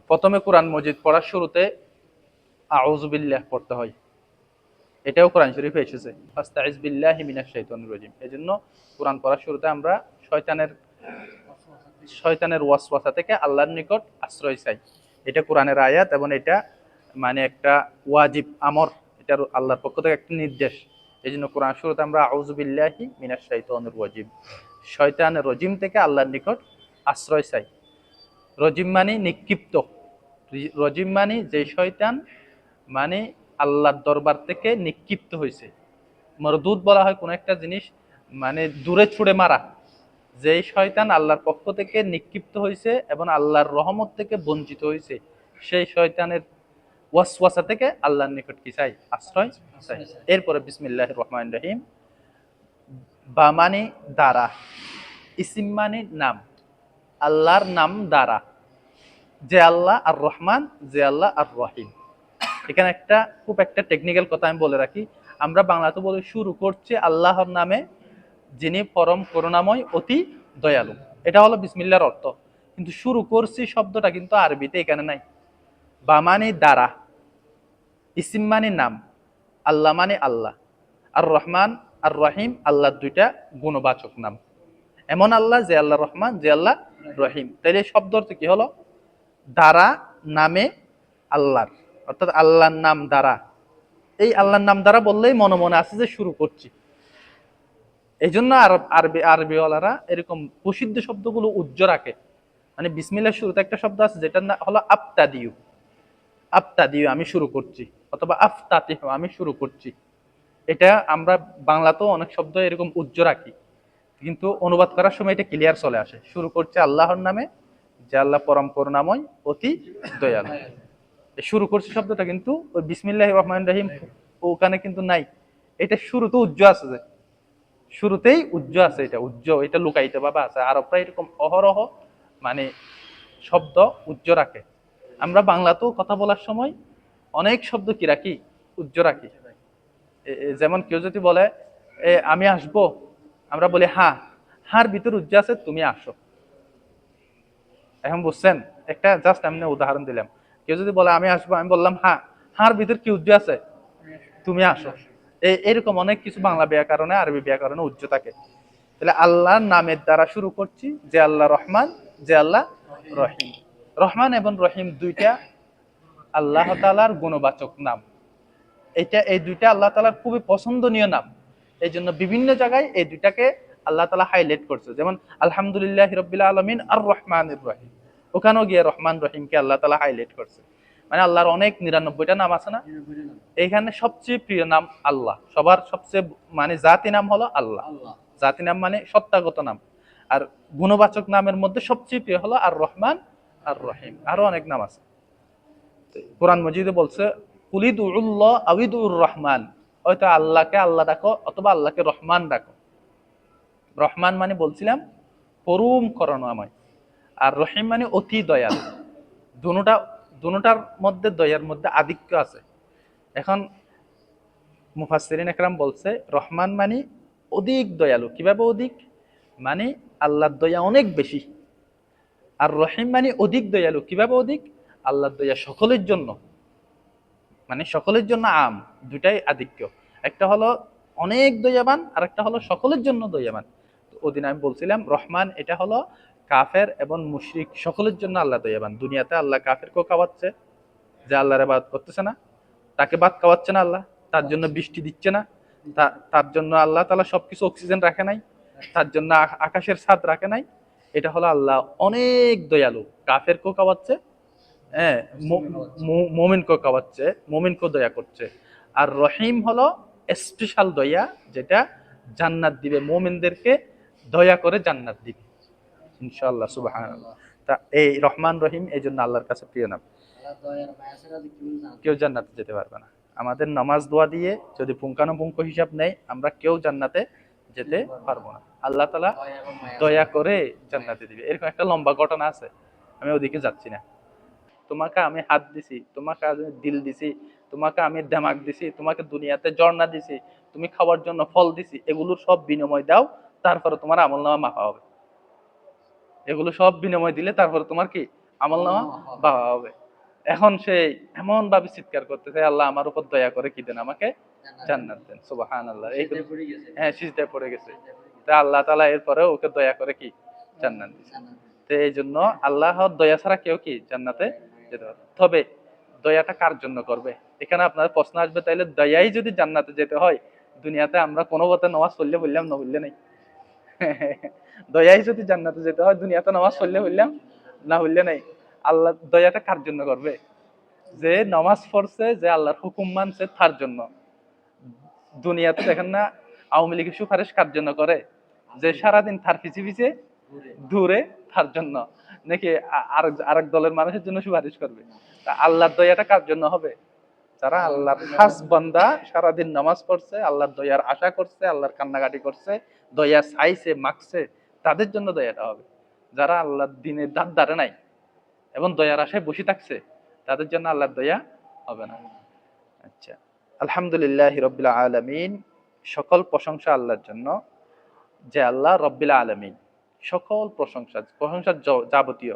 প্রথমে কোরআন মজিদ পড়ার শুরুতে আউযু বিল্লাহ পড়তে হয়। এটাও কোরআন শরীফে এসেছে, আস্তাইজ বিল্লাহি মিনাশ শাইতানির রাজিম। এজন্য কোরআন পড়ার শুরুতে আমরা শয়তানের ওয়াসওয়াসা থেকে আল্লাহর নিকট আশ্রয় চাই। এটা কোরআনের আয়াত এবং এটা মানে একটা ওয়াজিব আমর, এটা আল্লাহর পক্ষ থেকে একটা নির্দেশ। এজন্য কোরআন শুরুতে আমরা আউযু বিল্লাহি মিনাশ শাইতানির রাজিম, শয়তানের রজিম থেকে আল্লাহর নিকট আশ্রয় চাই। রজিম মানে নিক্ষিপ্ত, রজিম মানে যে শয়তান মানে আল্লাহর দরবার থেকে নিক্ষিপ্ত হয়েছে। মরদুদ বলা হয় কোন একটা জিনিস মানে দূরে ছুড়ে মারা। যেই শয়তান আল্লাহর পক্ষ থেকে নিক্ষিপ্ত হয়েছে এবং আল্লাহর রহমত থেকে বঞ্চিত হয়েছে, সেই শয়তানের ওয়াসওয়াসা থেকে আল্লাহর নিকট কি চাই? আশ্রয় চাই। এরপরে বিসমিল্লাহির রহমানির রহিম। বা মানে দ্বারা, ইসিম মানে নাম, আল্লাহর নাম দ্বারা, যে আল্লাহ আর রহমান, যে আল্লাহ আর রহিম। এখানে খুব একটা টেকনিক্যাল কথা আমি বলে রাখি। আমরা বাংলাতে বলি শুরু করছি আল্লাহর নামে, যিনি পরম করুণাময় অতি দয়ালু। এটা হলো বিসমিল্লাহর অর্থ। কিন্তু শুরু করছি শব্দটা কিন্তু আরবিতে এখানে নাই। বা মানে দ্বারা, ইসিম মানে নাম, আল্লাহ মানে আল্লাহ, আর রহমান আর রহিম আল্লাহর দুইটা গুণবাচক নাম। এমন আল্লাহ যে আল্লাহ রহমান, যে আল্লাহ রহিম। তাইলে শব্দ অর্থ কি হলো? দ্বারা, নামে আল্লাহর, অর্থাৎ আল্লাহর নাম দ্বারা। এই আল্লাহর নাম দ্বারা বললেই মনে মনে আছে যে শুরু করছি। এই জন্য আরবিওয়ালারা এরকম প্রসিদ্ধ শব্দগুলো উজ্জ্ব রাখে। মানে বিসমিল্লাহ শুরুতে একটা শব্দ আছে যেটার নাম হলো আফতাদিউ। আফতাদিউ আমি শুরু করছি, অথবা আফতাতিহু আমি শুরু করছি। এটা আমরা বাংলাতেও অনেক শব্দ এরকম উজ্জ্ব রাখি, কিন্তু অনুবাদ করার সময় এটা ক্লিয়ার চলে আসে। শুরু করছে আল্লাহর নামে, যে আল্লাহ পরম করুণাময় অতি দয়ালু। শুরু করছে শব্দটা কিন্তু ওই বিসমিল্লাহির রহমানির রহিম ওখানে কিন্তু নাই। এটা শুরুতে উজ্জ্ব আছে, যে শুরুতেই উজ্জ্ব আছে, এটা উজ্জ্ব, এটা লুকাইতে বাবা আছে। আরবরা এরকম অহরহ মানে শব্দ উজ্জ্ব রাখে। আমরা বাংলাতেও কথা বলার সময় অনেক শব্দ কি রাখি? উজ্জ্ব রাখি। যেমন কেউ যদি বলে আমি আসবো, আমরা বলি হ্যাঁ, হার ভিতর উজ্জ্ব আছে তুমি আসো। এখন বুঝছেন? একটা জাস্ট আমি উদাহরণ দিলাম। কেউ যদি বলে আমি আসবো, আমি বললাম হ্যাঁ, হার ভিতর কি উজ্জ্ব আছে? তুমি আসো। এরকম অনেক কিছু বাংলা ব্যাকরণে, আরবি ব্যাকরণে উজ্জ্ব থাকে। তাহলে আল্লাহর নামের দ্বারা শুরু করছি, যে আল্লাহ রহমান, যে আল্লাহ রহিম। রহমান এবং রহিম দুইটা আল্লাহ তাআলার গুণবাচক নাম। এই দুইটা আল্লাহ তাআলার খুবই পছন্দনীয় নাম। এই জন্য বিভিন্ন জায়গায় এই দুইটাকে আল্লাহ তাআলা হাইলাইট করছে। যেমন আলহামদুলিল্লাহি রাব্বিল আলামিন আর রহমানির রহিম, ওখানেও গিয়ে রহমান রহিমকে আল্লাহ তাআলা হাইলাইট করছে। মানে আল্লাহর অনেক ৯৯টা নাম আছে না, এইখানে সবচেয়ে প্রিয় নাম আল্লাহ। সবার সবচেয়ে মানে জাতি নাম হলো আল্লাহ। জাতি নাম মানে সত্তাগত নাম। আর গুণবাচক নামের মধ্যে সবচেয়ে প্রিয় হলো আর রহমান আর রহিম। আরো অনেক নাম আছে। কোরআন মজিদে বলছে কুলিদুল্লাহ আউদুর রহমান, হয়তো আল্লাহকে আল্লাহ ডাকো অথবা আল্লাহকে রহমান ডাকো। রহমান মানে বলছিলাম পরম করুণাময়, আর রহিম মানে অতি দয়াল। দুটা দুটার মধ্যে দয়ার মধ্যে আধিক্য আছে। এখন মুফাসসিরিন একরাম বলছে রহমান মানে অধিক দয়ালু। কিভাবে অধিক? মানে আল্লাহর দয়া অনেক বেশি। আর রহিম মানে অধিক দয়ালু। কিভাবে অধিক? আল্লাহর দয়া সকলের জন্য, মানে সকলের জন্য আম, দুটাই আধিক্য। একটা হলো অনেক দয়াবান, আর একটা হলো সকলের জন্য দয়াবান। ওদিন আমি বলছিলাম রহমান এটা হলো কাফের এবং মুশরিক সকলের জন্য আল্লাহ দয়াবান। দুনিয়াতে আল্লাহ কাফেরকেও খাওয়াচ্ছে, যে আল্লাহর ইবাদত করতেছে না তাকে ভাত খাওয়াচ্ছে না আল্লাহ, তার জন্য বৃষ্টি দিচ্ছে না, তার জন্য আল্লাহ তাআলা সবকিছু অক্সিজেন রাখে নাই, তার জন্য আকাশের ছাদ রাখে নাই। এটা হলো আল্লাহ অনেক দয়ালু, কাফেরকেও খাওয়াচ্ছে, হ্যাঁ, মুমিনকেও খাওয়াচ্ছে, মুমিনকেও দয়া করছে। আর রহিম হলো স্পেশাল দয়া, যেটা জান্নাত দিবে মুমিনদেরকে, দয়া করে জান্নাত দিবে ইনশাআল্লাহ। সুবহানাল্লাহ। তা এই রহমান রহিম এই জন্য আল্লাহর কাছে প্রিয় নাম। কেউ জান্নাতে যেতে পারবে না। আমাদের নামাজ দোয়া দিয়ে যদি পুঙ্খানুপুঙ্খ হিসাব নেই, আমরা কেউ জান্নাতে যেতে পারবো না। আল্লাহ তাআলা দয়া করে জান্নাতে দিবে। এরকম একটা লম্বা ঘটনা আছে, আমি ওদিকে যাচ্ছি না। তোমাকে আমি হাত দিছি, তোমাকে আমি দিল দিছি, তোমাকে আমি দেমাগ দিছি, তোমাকে দুনিয়াতে ঝর্ণা দিছি, তুমি খাওয়ার জন্য ফল দিছি, এগুলোর সব বিনিময় দাও, তারপরে তোমার আমলনামা মাফা হবে। এগুলো সব বিনিময় দিলে তারপরে তোমার কি আমলনামা বাবা হবে। এখন সে এমন ভাবে চিৎকার করতেছে, আল্লাহ আমার উপর দয়া করে কি দেন, আমাকে জান্নাত দেন। সুবহানাল্লাহ। এই হ্যাঁ, সিজদায় পড়ে গেছে। তা আল্লাহ তাআলা এরপরে ওকে দয়া করে কি জান্নাত দিয়েছে। তো এই জন্য আল্লাহর দয়া ছাড়া কেউ কি জান্নাতে যেতে পারবে। তবে দয়াটা কার জন্য করবে? এখানে আপনার প্রশ্ন আসবে, তাইলে দয়াই যদি জান্নাতে যেতে হয়, দুনিয়াতে আমরা কোনো মতে নামাজ পড়লে বললাম না বললে নাই। দয়াই যদি জান্নাতে যেতে হয়, দুনিয়াতে নামাজ পড়লে বললাম না বললে নাই। আল্লাহ দয়াটা কার জন্য করবে? যে নামাজ পড়ছে, যে আল্লাহর হুকুম মানছে তার জন্য। দুনিয়াতে দেখেন না আওয়ামী লীগের সুপারিশ কার জন্য করে? যে সারাদিন তার পিছে পিছে দূরে, তার জন্য। নাকি আরেক দলের মানুষের জন্য সুপারিশ করবে? তা আল্লাহর দয়াটা কার জন্য হবে? যারা আল্লাহর খাস বান্দা, সারাদিন নামাজ পড়ছে, আল্লাহর দয়ার আশা করছে, আল্লাহর কান্নাকাটি করছে, দয়া চাইছে, মাগছে, তাদের জন্য দয়াটা হবে। যারা আল্লাহর দিনের ধারে নাই এবং দয়ার আশায় বসে থাকছে, তাদের জন্য আল্লাহর দয়া হবে না। আচ্ছা, আলহামদুলিল্লাহি রাব্বিল আলামিন। সকল প্রশংসা আল্লাহর জন্য, যে আল্লাহ রব্বিল আলামিন। সকল প্রশংসা, প্রশংসা যাবতীয়।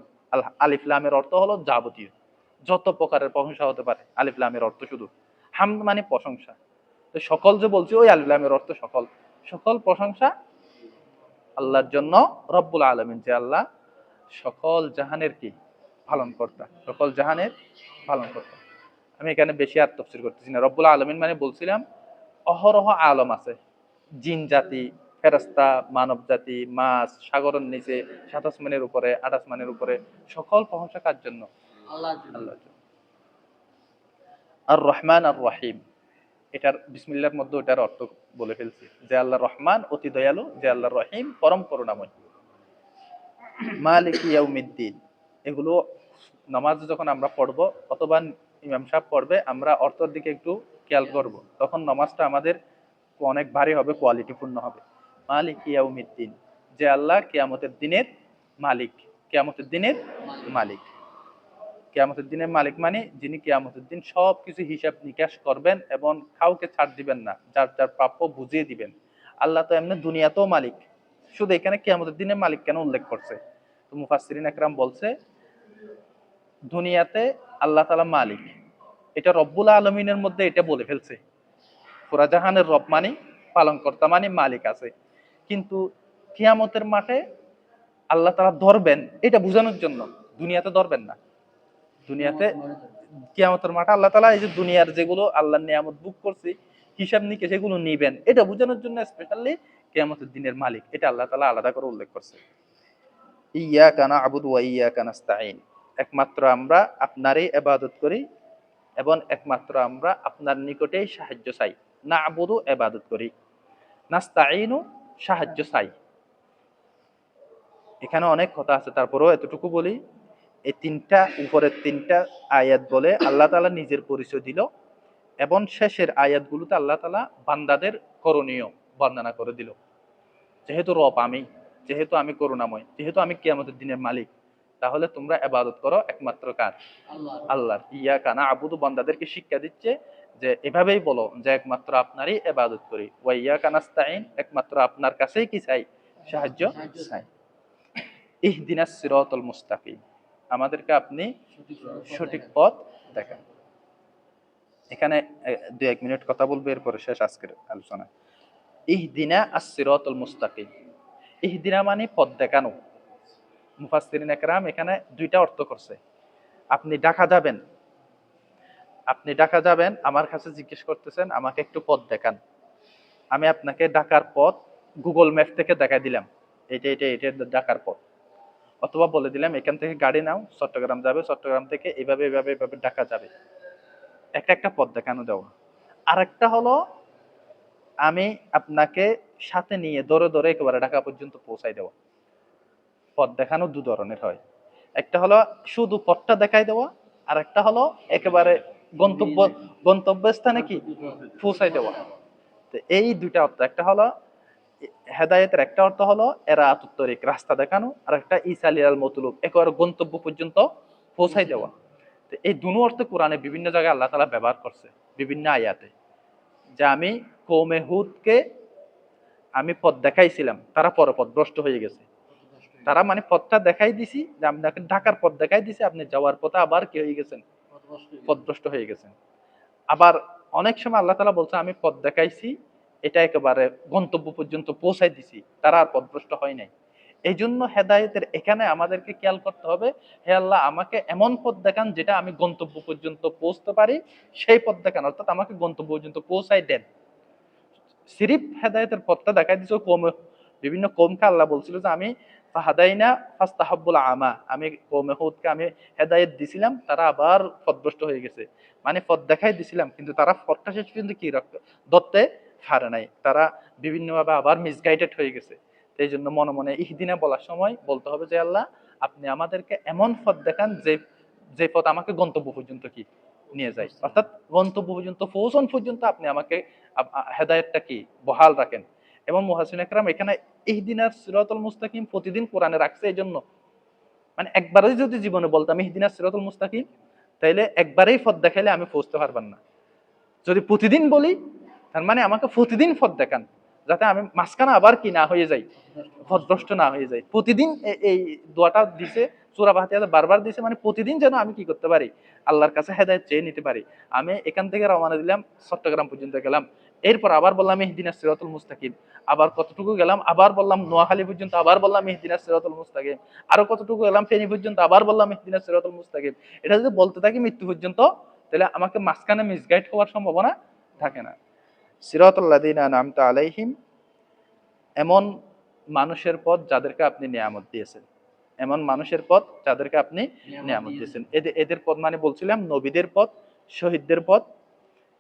আলিফ লামের অর্থ হলো যাবতীয়, যত প্রকারের প্রশংসা হতে পারে। আলিফ লামের অর্থ শুধু হামদ মানে প্রশংসা। তো সকল যে বলছি, ওই আলিফ লামের অর্থ সকল। সকল প্রশংসা আল্লাহর জন্য, রব্বুল আলামিন, যে আল্লাহ সকল জাহানের কি পালন কর্তা, সকল জাহানের পালন কর্তা। আমি এখানে বেশি আর তাফসীর করতেছি না। রব্বুল আলামিন মানে বলছিলাম অহরহ আলম আছে, জিন জাতি, ফেরেশতা, মানব জাতি, মাছ, সাগরের নিচে, ৭ আসমানের উপরে, ৮ আসমানের উপরে, সকল প্রশংসা কার জন্য? আল্লাহর জন্য। আর রহমান আর রহিম, এটার বিসমিল্লাহর মধ্যে ওটার অর্থ বলে ফেলছি, যে আল্লাহ রহমান অতি দয়ালু, যে আল্লাহ রহিম পরম করুণাময়। মালিক ইয়াউমিদ্দিন, এগুলো নামাজ যখন আমরা পড়বো অথবা ইমাম সাহেব পড়বে, আমরা অর্থের দিকে একটু খেয়াল করব, তখন নামাজটা আমাদের অনেক ভারী হবে, কোয়ালিটিপূর্ণ হবে। মালিক ইয়াউমিদ্দিন, যে আল্লাহ কিয়ামতের দিনের মালিক। কিয়ামতের দিনের মালিক, কিয়ামতের দিনের মালিক মানে যিনি কিয়ামতের দিন সবকিছু হিসাব নিকাশ করবেন এবং কাউকে ছাড় দিবেন না, যার যার প্রাপ্য বুঝিয়ে দিবেন। আল্লাহ তো এমনি দুনিয়াতেও মালিক, শুধু এখানে কিয়ামতের দিনের মালিক কেন উল্লেখ করছে? তো মুফাসসিরিন একরাম বলছে, দুনিয়াতে আল্লাহ তাআলা মালিক, এটা রব্বুল আলামিনের মধ্যে এটা বলে ফেলছে। পুরা জাহানের রব মানে, পালনকর্তা মানে, মালিক আছে। কিন্তু কিয়ামতের মাঠে আল্লাহ তাআলা ধরবেন, এটা বোঝানোর জন্য। দুনিয়াতে ধরবেন না। দুনিয়াতে কিয়ামতের মাঠে আল্লাহ তাআলা এই যে দুনিয়ার যেগুলো আল্লাহর নিয়ামত বুক করছি, হিসাব নিকেশ সেগুলো নিবেন, এটা বোঝানোর জন্য স্পেশালি কিয়ামতের দিনের মালিক, এটা আল্লাহ তাআলা আলাদা করে উল্লেখ করছে। ইয়াকা না'বুদু ওয়া ইয়াকা নাস্তাঈন, একমাত্র আমরা আপনারই ইবাদত করি এবং একমাত্র আমরা আপনার নিকটেই সাহায্য চাই। না'বুদু ইবাদত করি, নাস্তাঈনু সাহায্য চাই। এখানে অনেক কথা আছে, তারপরেও এতটুকু বলি, এই তিনটা উপরের তিনটা আয়াত বলে আল্লাহ তাআলা নিজের পরিচয় দিল, এবং শেষের আয়াতগুলোতে আল্লাহ তাআলা বান্দাদের করণীয় বর্ণনা করে দিল। যেহেতু রব আমি, যেহেতু আমি করুণাময়, যেহেতু আমি কিয়ামতের দিনের মালিক, তাহলে তোমরা ইবাদত করো একমাত্র কার? আল্লাহর। ইয়াকা না'বুদু, বান্দাদেরকে শিক্ষা দিচ্ছে যে এভাবেই বলো যে একমাত্র আপনারই ইবাদত করি। ওয়া ইয়াকা নাস্তাঈন, একমাত্র আপনার কাছেই কি চাই? সাহায্য চাই। ইহদিনাস সিরাতাল মুস্তাকিম, আমাদেরকে আপনি সঠিক পথ দেখান। এখানে 2-1 মিনিট কথা বলবো, এরপরে শেষ আজকের আলোচনা। ইহদিনা আস-সিরাতাল মুস্তাকিম, ইহদিনা মানে পথ দেখানো। মুফাসসিরিন একরাম এখানে দুইটা অর্থ করছে। আপনি ডাকা যাবেন, আপনি ডাকা যাবেন, আমার কাছে জিজ্ঞেস করতেছেন আমাকে একটু পথ দেখান, আমি আপনাকে ডাকার পথ গুগল ম্যাপ থেকে দেখাই দিলাম, এটা এটা এটা ডাকার পথ। অথবা বলে দিলাম এখান থেকে গাড়ি নাও, চট্টগ্রাম যাবে, চট্টগ্রাম থেকে এভাবে এভাবে এভাবে ঢাকা যাবে। একটা একটা পথ দেখানো দেওয়া। আর একটা হলো আমি আপনাকে সাথে নিয়ে ধরে ধরে একেবারে ঢাকা পর্যন্ত পৌঁছাই দেওয়া। পথ দেখানো দু ধরনের হয়, একটা হলো শুধু পথটা দেখাই দেওয়া, আর একটা হলো একেবারে গন্তব্যস্থানে কি পৌঁছাই দেওয়া। তো এই দুইটা অর্থ, একটা হলো হেদায়েতের একটা অর্থ হলো এরাতুত তরিক, রাস্তা দেখানো, আর একটা ইসালিয়াল মতলুব, একেবারে গন্তব্য পর্যন্ত পৌঁছাই দেওয়া। তো এই দুটো অর্থ কোরআনে বিভিন্ন জায়গায় আল্লাহ তাআলা ব্যবহার করছে, বিভিন্ন আয়াতে। যে আমি কওমে হুদকে আমি পথ দেখাইছিলাম, তারা পরপথ ভ্রষ্ট হয়ে গেছে। তারা মানে পথটা দেখাই দিছি, যে আপনাকে ঢাকার পথ দেখাই দিছি, আপনি যাওয়ার পথে আবার কি হয়ে গেছেন, পথভ্রষ্ট হয়ে গেছেন। আবার অনেক সময় আল্লাহ তাআলা বলছে আমি পথ দেখাইছি, এটা একেবারে গন্তব্য পর্যন্ত পৌঁছাই দিছি, তারা আর পথভ্রষ্ট হয় নাই। এই জন্য হেদায়েতের এখানে আমাদেরকে খেয়াল করতে হবে, হে আল্লাহ আমাকে এমন পথ দেখান যেটা আমি গন্তব্য পর্যন্ত পৌঁছতে পারি, সেই পথ দেখান, অর্থাৎ আমাকে গন্তব্য পর্যন্ত পৌঁছাই দেন। সিরিফ হেদায়েতের পথটা দেখাই দিয়েছে কৌমে, বিভিন্ন কৌমকে আল্লাহ বলছিল যে আমি ফাহাদাইনা ফাস্তাহাব্বুল আমা, আমি কৌমে হুদকে আমি হেদায়েত দিছিলাম, তারা আবার পথভ্রষ্ট হয়ে গেছে। মানে পথ দেখাই দিছিলাম কিন্তু তারা পথটা শেষ পর্যন্ত কি ধরতে হারে নাই, তারা বিভিন্নভাবে আবার মিসগাইডেড হয়ে গেছে। এই জন্য মনে মনে ইহদিনা বলার সময় বলতে হবে যে আল্লাহ আপনি আমাদেরকে এমন পথ দেখান যে যে পথ আমাকে গন্তব্য পর্যন্ত কি নিয়ে যায়, অর্থাৎ গন্তব্য পর্যন্ত পৌঁছন পর্যন্ত আপনি আমাকে হেদায়েতটা কি বহাল রাখেন। এবং মুহাসসিন একরাম এখানে ইহদিনাস সিরাতাল মুস্তাকিম প্রতিদিন কোরআনে রাখছে, এই জন্য মানে একবারই যদি জীবনে বলতাম ইহদিনাস সিরাতাল মুস্তাকিম, তাইলে একবারেই পথ দেখাইলে আমি পৌঁছতে পারবেন না। যদি প্রতিদিন বলি তার মানে আমাকে প্রতিদিন পথ দেখান, যাতে আমি মাঝখানে আবার কি না হয়ে যাই, পথভ্রষ্ট না হয়ে যাই। প্রতিদিন এই দোয়াটা দিছে, সূরা ফাতিহাতে বারবার দিছে, মানে প্রতিদিন যেন আমি কি করতে পারি, আল্লাহর কাছে হেদায়েত চেয়ে নিতে পারি। আমি এখান থেকে রওনা দিলাম, চট্টগ্রাম পর্যন্ত গেলাম, এরপর আবার বললাম ইহদিনাস সিরাতাল মুস্তাকিম, আবার কতটুকু গেলাম, আবার বললাম নোয়াখালী পর্যন্ত, আবার বললাম ইহদিনাস সিরাতাল মুস্তাকিম, আরো কতটুকু গেলাম ফেনী পর্যন্ত, আবার বললাম ইহদিনাস সিরাতাল মুস্তাকিম। এটা যদি বলতে থাকি মৃত্যু পর্যন্ত, তাহলে আমাকে মাঝখানে মিসগাইড হওয়ার সম্ভাবনা থাকে না। সিরাতাল লাযিনা আন'আমতা আলাইহিম, এমন মানুষের পথ যাদেরকে আপনি নিয়ামত দিয়েছেন, এমন মানুষের পথ যাদেরকে আপনি নিয়ামত দিয়েছেন। এদের পথ মানে বলছিলাম নবীদের পথ, শহীদদের পথ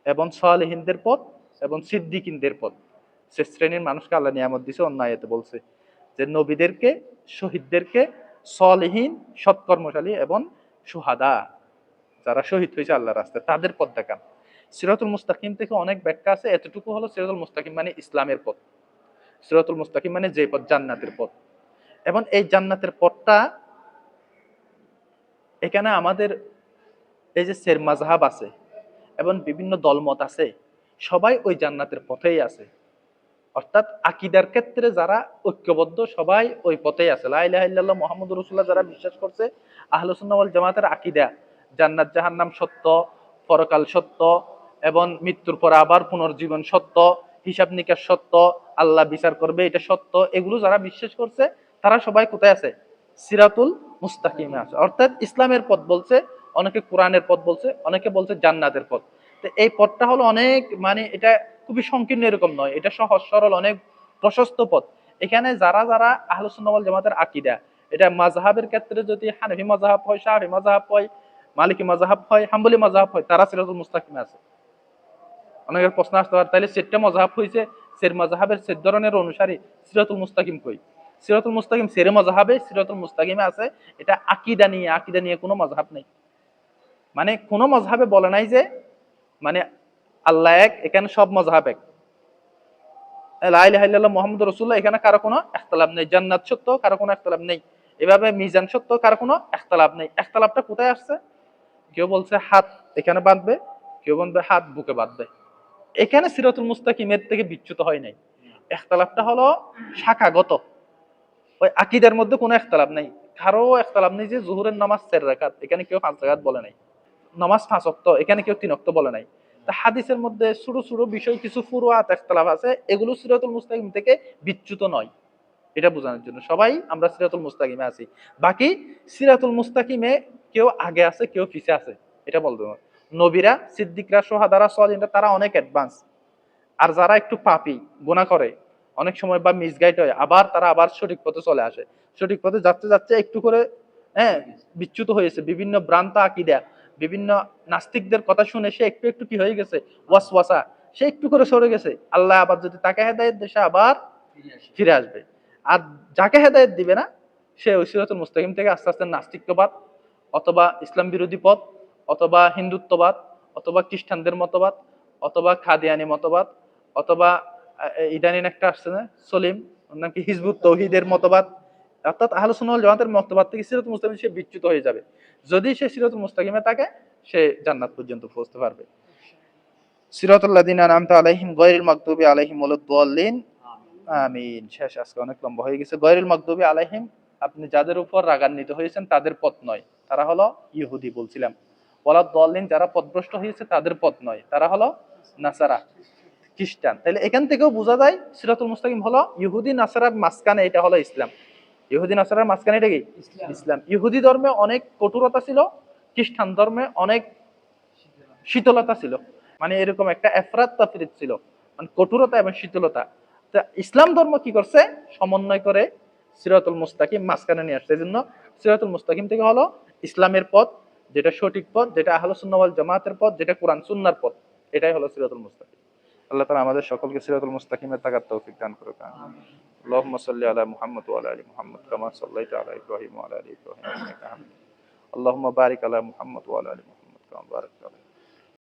এবং সালেহিনদের পথ এবং সিদ্দিকিনদের পথ। সে শ্রেণীর মানুষকে আল্লাহ নিয়ামত দিয়েছে, অন্য আয়াতে বলছে যে নবীদেরকে, শহীদদেরকে, সালেহিন সৎকর্মশালী এবং সুহাদা, যারা শহীদ হয়েছে আল্লাহর রাস্তায়, তাদের পথ দেখান। সিরাতুল মুস্তাকিম থেকে অনেক ব্যাখ্যা আছে, এতটুকু হলো সিরাতুল মুস্তাকিম মানে ইসলামের পথ, সিরাতুল মুস্তাকিম মানে যে পথ, জান্নাতের পথ। এবং এই জান্নাতের পথটা এখানে আমাদের এই যে সের মাযহাব আছে এবং বিভিন্ন দলমত আছে, সবাই ওই জান্নাতের পথেই আছে। অর্থাৎ আকীদার ক্ষেত্রে যারা ঐক্যবদ্ধ সবাই ওই পথেই আছে। লা ইলাহা ইল্লাল্লাহ মুহাম্মাদুর রাসূলুল্লাহ যারা বিশ্বাস করছে, আহলুস সুন্নাহ ওয়াল জামাতের আকীদা জান্নাত জাহান্নাম সত্য, পরকাল সত্য এবং মৃত্যুর পর আবার পুনর্জীবন সত্য, হিসাব নিকাশ সত্য, আল্লাহ বিচার করবে এটা সত্য, এগুলো যারা বিশ্বাস করছে তারা সবাই কোথায় আছে, সিরাতুল মুস্তাকিমে আছে। অর্থাৎ ইসলামের পথ বলছে, অনেকে কোরআনের পথ বলছে, অনেকে বলছে জান্নাতের পথ। তো এই পথটা হলো অনেক, মানে এটা খুবই সংকীর্ণ এরকম নয়, এটা সহজ সরল অনেক প্রশস্ত পথ। এখানে যারা যারা আহলুস সুন্নাহ ওয়াল জামাতের আকীদা, এটা মাযহাবের ক্ষেত্রে যদি হানাফি মাযহাব হয়, শাফি মাযহাব হয়, মালিকি মাযহাব হয়, হাম্বলি মাযহাব হয়, তারা সিরাতুল মুস্তাকিমে আছে। অনেকের প্রশ্ন আসতে পারে তাহলে সেটটা মাযহাব হইছে, সের মাযহাবের সের ধরনের অনুসারী, সিরাতুল মুস্তাকিম কই? সিরাতুল মুস্তাকিম সেরে মাযহাবে, সিরাতুল মুস্তাকিমে আছে। এটা আকীদা নিয়ে কোনো মাযহাব নেই। মানে কোনো মাযহাবে বলে নাই যে মানে আল্লাহ এক, এখানে সব মাযহাব এক। লা ইলাহা ইল্লাল্লাহ মুহাম্মাদুর রাসূলুল্লাহ, এখানে কারো কোনো ইখতিলাফ নেই। জান্নাত সত্য, কারো কোনো ইখতিলাফ নেই। এভাবে মিজান সত্য, কারো কোনো ইখতিলাফ নেই। ইখতিলাফটা কোথায় আসছে? কেউ বলছে হাত এখানে বাঁধবে, কেউ বলবে হাত বুকে বাঁধবে। এখানে সিরাতুল মুস্তাকিমের থেকে বিচ্যুত হয় নাই। ইখতিলাফটা হলো শাখাগত। ওই আকীদার মধ্যে কোনো ইখতিলাফ নাই। কারো ইখতিলাফ নেই যে যোহরের নামাজ 4 রাকাত, এখানে কেউ 5 রাকাত বলে নাই। নামাজ 5 ওয়াক্ত, এখানে কেউ 3 ওয়াক্ত বলে নাই। তা হাদিসের মধ্যে ছোট ছোট বিষয় কিছু ফুরুআত ইখতিলাফ আছে, এগুলো সিরাতুল মুস্তাকিম থেকে বিচ্যুত নয়। এটা বোঝানোর জন্য সবাই আমরা সিরাতুল মুস্তাকিমে আছি। বাকি সিরাতুল মুস্তাকিমে কেউ আগে আছে, কেউ পিছে আছে, এটা বলতে হবে। নবীরা, সিদ্দিকরা, সুহাদারা, সালিহিনরা তারা অনেক অ্যাডভান্স। আর যারা একটু পাপী, গুনাহ করে, অনেক সময় বা মিসগাইড হয়, আবার তারা আবার সঠিক পথে চলে আসে। সঠিক পথে যাচ্ছে যাচ্ছে একটু করে বিচ্যুত হয়েছে, বিভিন্ন ভ্রান্ত আকীদা, বিভিন্ন নাস্তিকদের কথা শুনে সে একটু একটু কি হয়ে গেছে, ওয়াসওয়াসা, সে একটু করে সরে গেছে। আল্লাহ আবার যদি তাকে হেদায়েত দেয়, সে আবার ফিরে আসবে। আর যাকে হেদায়েত দিবে না, সে ওই সিরাতুল মুস্তাকিম থেকে আস্তে আস্তে নাস্তিক্যবাদ অথবা ইসলাম বিরোধী পথ অথবা হিন্দুত্ববাদ অথবা খ্রিস্টানদের মতবাদ অথবা খাদিয়ানি মতবাদ অথবা ইদানিন একটা আসছে না সলিম, ওর নাম কি, হিজবুত তৌহিদের মতবাদ, অর্থাৎ আহলুস সুন্নাহ ওয়াল জামাতের মতবাদ থেকে সিরাতুল মুস্তাকিম সে বিচ্যুত হয়ে যাবে। যদি সে সিরাতুল মুস্তাকিমে থাকে, সে জান্নাত পর্যন্ত পৌঁছতে পারবে। সিরাতুল লাযিনা আন'আমতা আলাইহিম গায়রিল মাগদুবি আলাইহিম ওয়ালাদ-দাল্লিন। আমিন। শেষ, আজকে অনেক লম্বা হয়ে গেছে। গায়রিল মাগদুবি আলাইহিম আপনি যাদের উপর রাগান্বিত হয়েছেন তাদের পথ নয়, তারা হলো ইহুদি বলছিলাম। ওয়ালা দলিন, যারা পথভ্রষ্ট হয়েছে তাদের পথ নয়, তারা হলো নাসারা, খ্রিস্টান। তাহলে এখান থেকেও বোঝা যায় সিরাতুল মুস্তাকিম হলো ইহুদি নাসারার মাঝখানে, এটা হলো ইসলাম। ইহুদি নাসারার মাঝখানে এটা কি? ইসলাম। ইহুদি ধর্মে অনেক কঠোরতা ছিল, খ্রিস্টান ধর্মে অনেক শীতলতা ছিল। মানে এরকম একটা এফরাত তাফরিত ছিল, মানে কঠোরতা এবং শীতলতা। তা ইসলাম ধর্ম কি করছে? সমন্বয় করে সিরাতুল মুস্তাকিম মাঝখানে নিয়ে আসছে। এই জন্য সিরাতুল মুস্তাকিম থেকে হলো ইসলামের পথ, যেটা সঠিক পথ, যেটা আহলুস সুন্নাহ ওয়াল জামাতের পথ, যেটা কোরআন সুন্নাহর পথ, এটাই হলো সিরাতুল মুস্তাকিম। আল্লাহ তাআলা আমাদের সকলকে সিরাতুল মুস্তাকিমে থাকার তৌফিক দান করুক। আল্লাহুম্মা সাল্লি আলা মুহাম্মদ ওয়া আলা আলি মুহাম্মদ কামা সাল্লাইতা আলা ইব্রাহিম ওয়া আলা আলি ইব্রাহিম ইন্নাকা হামিদুম। আল্লাহুম্মা বারিক আলা মুহাম্মদ ওয়া আলা আলি মুহাম্মদ কামা বারাকতা আলা